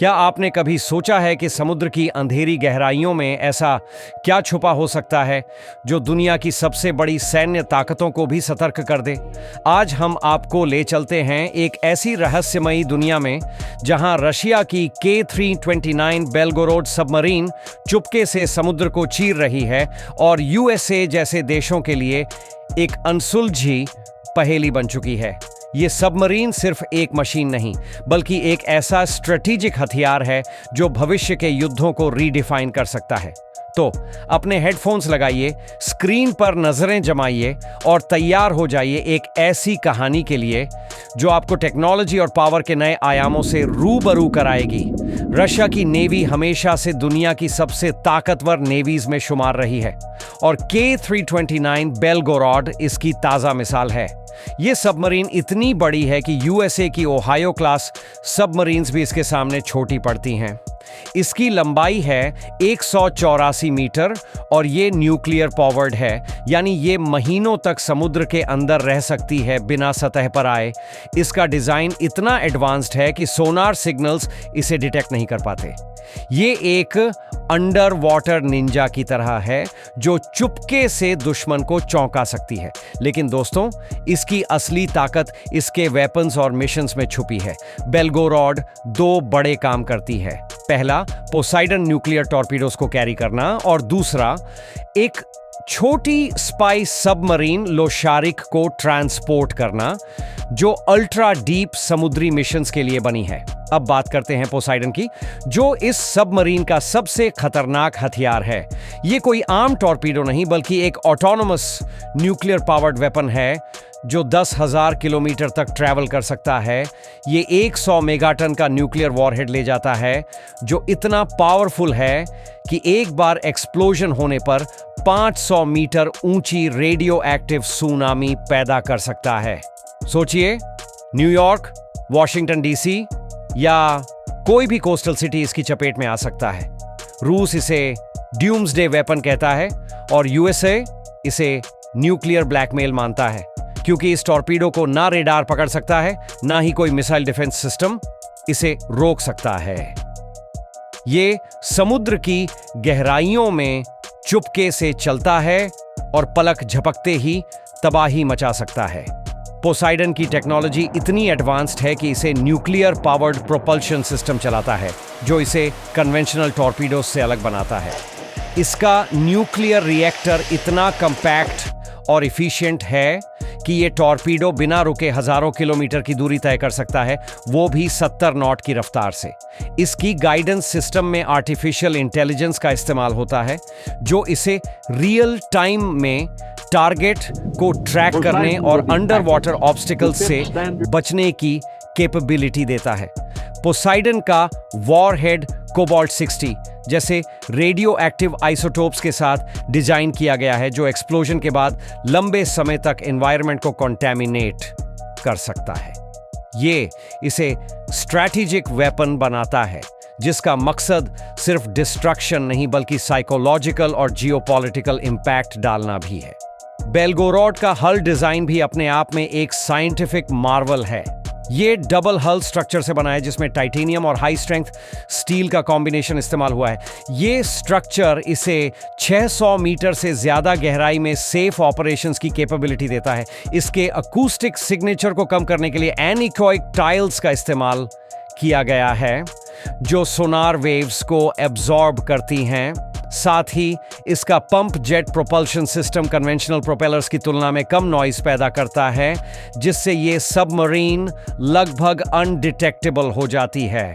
क्या आपने कभी सोचा है कि समुद्र की अंधेरी गहराइयों में ऐसा क्या छुपा हो सकता है जो दुनिया की सबसे बड़ी सैन्य ताकतों को भी सतर्क कर दे? आज हम आपको ले चलते हैं एक ऐसी रहस्यमयी दुनिया में जहां रशिया की K329 बेलगोरोड सबमरीन चुपके से समुद्र को चीर रही है और यूएसए जैसे देशों के लिए एक अनसुलझी पहेली बन चुकी है। ये सबमरीन सिर्फ एक मशीन नहीं, बल्कि एक ऐसा स्ट्रेटेजिक हथियार है जो भविष्य के युद्धों को रीडिफाइन कर सकता है। तो अपने हेडफोन्स लगाइए, स्क्रीन पर नजरें जमाइए और तैयार हो जाइए एक ऐसी कहानी के लिए जो आपको टेक्नोलॉजी और पावर के नए आयामों से रूबरू कराएगी। रशिया की नेवी हमेशा से दुनिया की सबसे ताकतवर नेवीज में शुमार रही है और K329 बेलगोरोड इसकी ताजा मिसाल है। ये सबमरीन इतनी बड़ी है कि यूएसए की ओहायो क्लास सबमरीन्स भी इसके सामने छोटी पड़ती हैं। इसकी लंबाई है 184 मीटर और ये न्यूक्लियर पावर्ड है, यानी ये महीनों तक समुद्र के अंदर रह सकती है बिना सतह पर आए। इसका डिजाइन इतना एडवांस्ड है कि सोनार सिग्नल्स इसे डिटेक्ट नहीं कर पाते। ये एक अंडर वाटर निंजा की तरह है जो चुपके से दुश्मन को चौंका सकती है। लेकिन दोस्तों, इसकी असली ताकत इसके वेपन्स और मिशंस में छुपी है। बेलगोरोड दो बड़े काम करती है। पहला, पोसाइडन न्यूक्लियर टॉर्पीडोज को कैरी करना और दूसरा, एक छोटी स्पाई सबमरीन लोशारिक को ट्रांसपोर्ट करना जो अल्ट्रा डीप समुद्री मिशंस के लिए बनी है। अब बात करते हैं पोसाइडन की, जो इस सबमरीन का सबसे खतरनाक हथियार है। यह कोई आम टॉर्पीडो नहीं, बल्कि एक ऑटोनोमस न्यूक्लियर पावर्ड वेपन है जो 10,000 किलोमीटर तक ट्रैवल कर सकता है। ये 100 मेगाटन का न्यूक्लियर वॉरहेड ले जाता है जो इतना पावरफुल है कि एक बार एक्सप्लोजन होने पर 500 मीटर ऊंची रेडियो एक्टिव सुनामी पैदा कर सकता है। सोचिए, न्यूयॉर्क, वॉशिंगटन डीसी या कोई भी कोस्टल सिटी इसकी चपेट में आ सकता है। रूस इसे ड्यूम्सडे वेपन कहता है और यूएसए इसे न्यूक्लियर ब्लैकमेल मानता है, क्योंकि इस टॉर्पीडो को ना रेडार पकड़ सकता है, ना ही कोई मिसाइल डिफेंस सिस्टम इसे रोक सकता है। ये समुद्र की गहराइयों में चुपके से चलता है और पलक झपकते ही तबाही मचा सकता है। पोसाइडन की टेक्नोलॉजी इतनी एडवांस्ड है कि इसे न्यूक्लियर पावर्ड प्रोपल्शन सिस्टम चलाता है, जो इसे कन्वेंशनल टॉर्पीडोज से अलग बनाता है। इसका न्यूक्लियर रिएक्टर इतना कंपैक्ट और इफिशिएंट है कि ये टॉर्पीडो बिना रुके हजारों किलोमीटर की दूरी तय कर सकता है, वो भी 70 नॉट की रफ्तार से। इसकी गाइडेंस सिस्टम में आर्टिफिशियल इंटेलिजेंस का इस्तेमाल होता है, जो इसे रियल टाइम में टारगेट को ट्रैक करने और अंडर वाटर ऑब्स्टिकल्स से बचने की कैपेबिलिटी देता है। पोसाइडन का वॉरहेड कोबाल्ट 60 जैसे रेडियो एक्टिव आइसोटोप्स के साथ डिजाइन किया गया है, जो एक्सप्लोजन के बाद लंबे समय तक एनवायरनमेंट को कॉन्टैमिनेट कर सकता है। ये इसे स्ट्रैटेजिक वेपन बनाता है जिसका मकसद सिर्फ डिस्ट्रक्शन नहीं, बल्कि साइकोलॉजिकल और जियोपॉलिटिकल इंपैक्ट डालना भी है। बेलगोरोड का हल डिजाइन भी अपने आप में एक साइंटिफिक मार्वल है। ये डबल हल स्ट्रक्चर से बना है, जिसमें टाइटेनियम और हाई स्ट्रेंथ स्टील का कॉम्बिनेशन इस्तेमाल हुआ है। ये स्ट्रक्चर इसे 600 मीटर से ज्यादा गहराई में सेफ ऑपरेशंस की कैपेबिलिटी देता है। इसके अकूस्टिक सिग्नेचर को कम करने के लिए एनीकोइक टाइल्स का इस्तेमाल किया गया है, जो सोनार वेव्स को एब्जॉर्ब करती हैं। साथ ही इसका pump jet propulsion system conventional propellers की तुलना में कम नॉइज पैदा करता है, जिससे ये सबमरीन लगभग अनडिटेक्टेबल हो जाती है।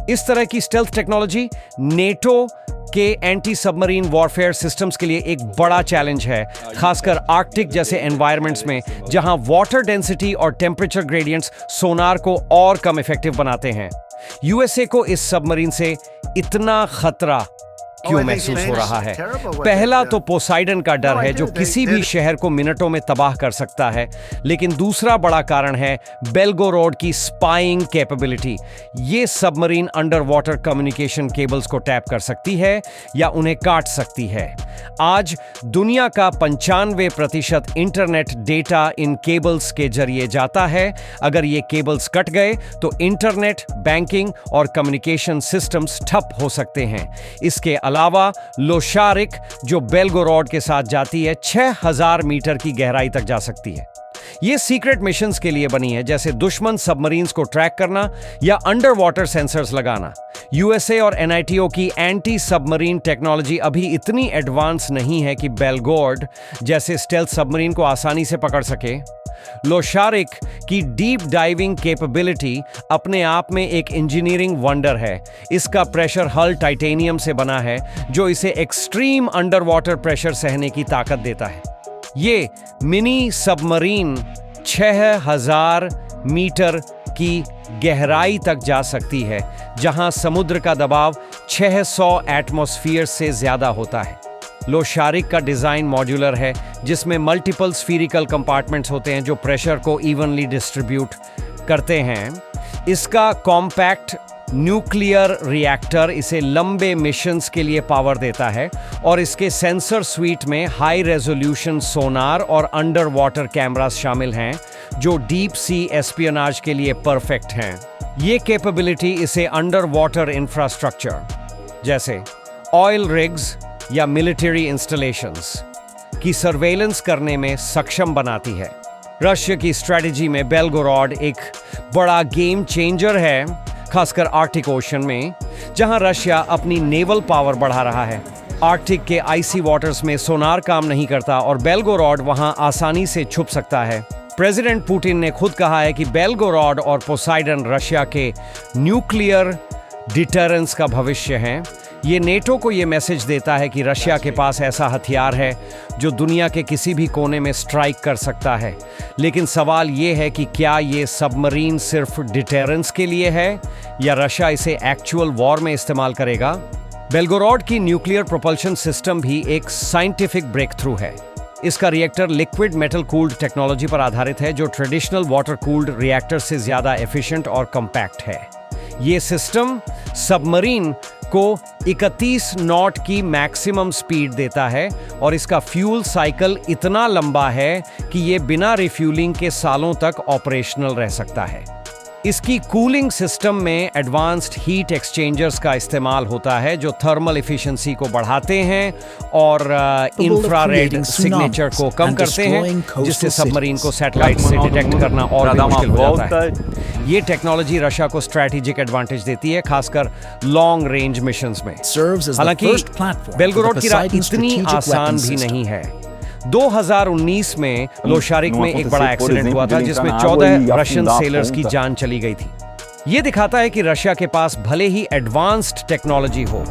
इस तरह की स्टेल्थ टेक्नोलॉजी नेटो के एंटी सबमरीन वॉरफेयर सिस्टम्स के लिए एक बड़ा चैलेंज है, खासकर आर्कटिक जैसे एनवायरनमेंट्स में, जहां वाटर डेंसिटी और टेम्परेचर ग्रेडियंट्स सोनार को और कम इफेक्टिव बनाते हैं। यूएसए को इस सबमरीन से इतना खतरा क्यों महसूस हो रहा है। पहला तो पोसाइडन का डर है जो किसी भी शहर को मिनटों में तबाह कर सकता है, लेकिन दूसरा बड़ा कारण है बेलगोरोड की स्पाइंग कैपेबिलिटी। ये submarine under water communication cables को टैप कर सकती है या उन्हें काट सकती है। आज दुनिया का 95% इंटरनेट डेटा इन केबल्स के जरिए जाता है। अगर ये केबल्स कट गए तो इंटरनेट, बैंकिंग और कम्युनिकेशन सिस्टम्स ठप हो सकते हैं। इसके अलावा लोशारिक जो बेलगोरोड के साथ जाती है 6000 मीटर की गहराई तक जा सकती है। ये सीक्रेट मिशंस के लिए बनी है, जैसे दुश्मन सबमरीन्स को ट्रैक करना या अंडर वाटर सेंसर्स लगाना। यूएसए और एनआईटीओ की एंटी सबमरीन टेक्नोलॉजी अभी इतनी एडवांस नहीं है कि बेलगोरोड जैसे स्टेल्थ सबमरीन को आसानी से पकड़ सके। लोशारिक की डीप डाइविंग कैपेबिलिटी अपने आप में एक इंजीनियरिंग वंडर है। इसका प्रेशर हल टाइटेनियम से बना है जो इसे एक्सट्रीम अंडर वाटर प्रेशर सहने की ताकत देता है। ये मिनी सबमरीन 6000 मीटर की गहराई तक जा सकती है, जहां समुद्र का दबाव 600 एटमॉस्फेयर से ज्यादा होता है। लोशारिक का डिजाइन मॉड्यूलर है, जिसमें मल्टीपल स्फीरिकल कंपार्टमेंट्स होते हैं जो प्रेशर को इवनली डिस्ट्रीब्यूट करते हैं। इसका कॉम्पैक्ट न्यूक्लियर रिएक्टर इसे लंबे मिशंस के लिए पावर देता है और इसके सेंसर स्वीट में हाई रेजोल्यूशन सोनार और अंडर वाटर कैमरास शामिल हैं जो डीप सी एस्पियोनाज के लिए परफेक्ट हैं। ये कैपेबिलिटी इसे अंडर वाटर इंफ्रास्ट्रक्चर जैसे ऑयल रिग्स या मिलिट्री इंस्टॉलेशंस की सर्वेलेंस करने में सक्षम बनाती है। रशिया की स्ट्रेटजी में बेलगोरोड एक बड़ा गेम चेंजर है, खासकर आर्कटिक ओशन में, जहां रशिया अपनी नेवल पावर बढ़ा रहा है। आर्कटिक के आइसी वाटर्स में सोनार काम नहीं करता और बेलगोरोड वहां आसानी से छुप सकता है। प्रेसिडेंट पुतिन ने खुद कहा है कि बेलगोरोड और पोसाइडन रशिया के न्यूक्लियर डिटरेंस का भविष्य हैं। ये नेटो को ये मैसेज देता है कि रशिया के पास ऐसा हथियार है जो दुनिया के किसी भी कोने में स्ट्राइक कर सकता है। लेकिन सवाल ये है कि क्या ये सबमरीन सिर्फ डिटरेंस के लिए है या रशिया इसे एक्चुअल वॉर में इस्तेमाल करेगा। बेलगोरोड की न्यूक्लियर प्रोपल्शन सिस्टम भी एक साइंटिफिक ब्रेक थ्रू है। इसका reactor liquid metal cooled technology पर आधारित है जो ट्रेडिशनल वाटर कूल्ड रिएक्टर से ज्यादा एफिशिएंट और कम्पैक्ट है। ये सिस्टम सबमरीन को 31 नॉट की मैक्सिमम स्पीड देता है और इसका फ्यूल साइकिल इतना लंबा है कि ये बिना रिफ्यूलिंग के सालों तक ऑपरेशनल रह सकता है। इसकी कूलिंग सिस्टम में एडवांस्ड हीट एक्सचेंजर्स का इस्तेमाल होता है जो थर्मल एफिशिएंसी को बढ़ाते हैं और इंफ्रारेड सिग्नेचर को कम करते हैं, जिससे सबमरीन को सैटेलाइट से डिटेक्ट करना और भी मुश्किल हो जाता है। ये टेक्नोलॉजी रशिया को स्ट्रैटेजिक एडवांटेज देती है, खासकर लॉन्ग रेंज मिशंस में। हालांकि बेलगोरोड की राह इतनी आसान भी नहीं है। 2019 में लोशारिक में एक बड़ा एक्सीडेंट हुआ था जिसमें 14 रशियन सेलर्स की जान चली गई थी। यह दिखाता है कि रशिया के पास भले ही एडवांस्ड टेक्नोलॉजी हो,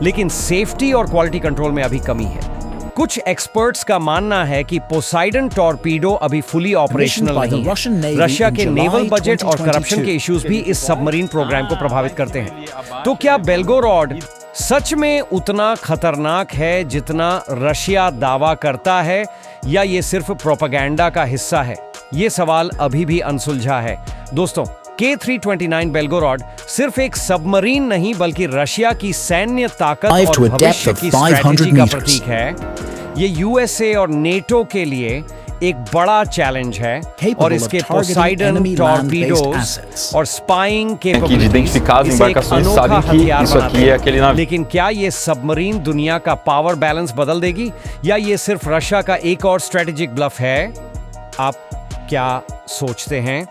लेकिन सेफ्टी और क्वालिटी कंट्रोल में अभी कमी है। कुछ एक्सपर्ट्स का मानना है कि पोसाइडन टॉर्पीडो अभी फुली ऑपरेशनल नहीं है। रशिया के नेवल बजट और करप्शन के इश्यूज भी इस सबमरीन प्रोग्राम को प्रभावित करते हैं। तो क्या बेलगोरोड सच में उतना खतरनाक है जितना रशिया दावा करता है, या ये सिर्फ प्रोपेगेंडा का हिस्सा है? ये सवाल अभी भी अनसुलझा है। दोस्तों, K329 बेलगोरोड सिर्फ एक सबमरीन नहीं बल्कि रशिया की सैन्य ताकत और भविष्य की स्ट्रेटजी का प्रतीक है। ये यूएसए और नेटो के लिए एक बड़ा चैलेंज है और इसके पोसाइडन टॉर्पीडोज और स्पाइंग कैपेबिलिटीज इसे एक अनोखा हथियार बनाते हैं। लेकिन क्या ये सबमरीन दुनिया का पावर बैलेंस बदल देगी या ये सिर्फ रशिया का एक और स्ट्रेटेजिक ब्लफ है? आप क्या सोचते हैं?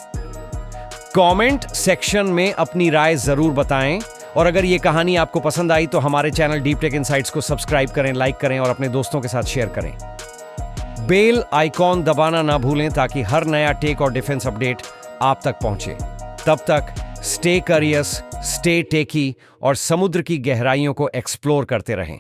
कमेंट सेक्शन में अपनी राय जरूर बताएं और अगर ये कहानी आपको पसंद आई तो हमारे चैनल डीप टेक इनसाइट्स को सब्सक्राइब करें, लाइक करें और अपने दोस्तों के साथ शेयर करें। बेल आइकॉन दबाना ना भूलें ताकि हर नया टेक और डिफेंस अपडेट आप तक पहुंचे। तब तक स्टे करियस, स्टे टेकी और समुद्र की गहराइयों को एक्सप्लोर करते रहें।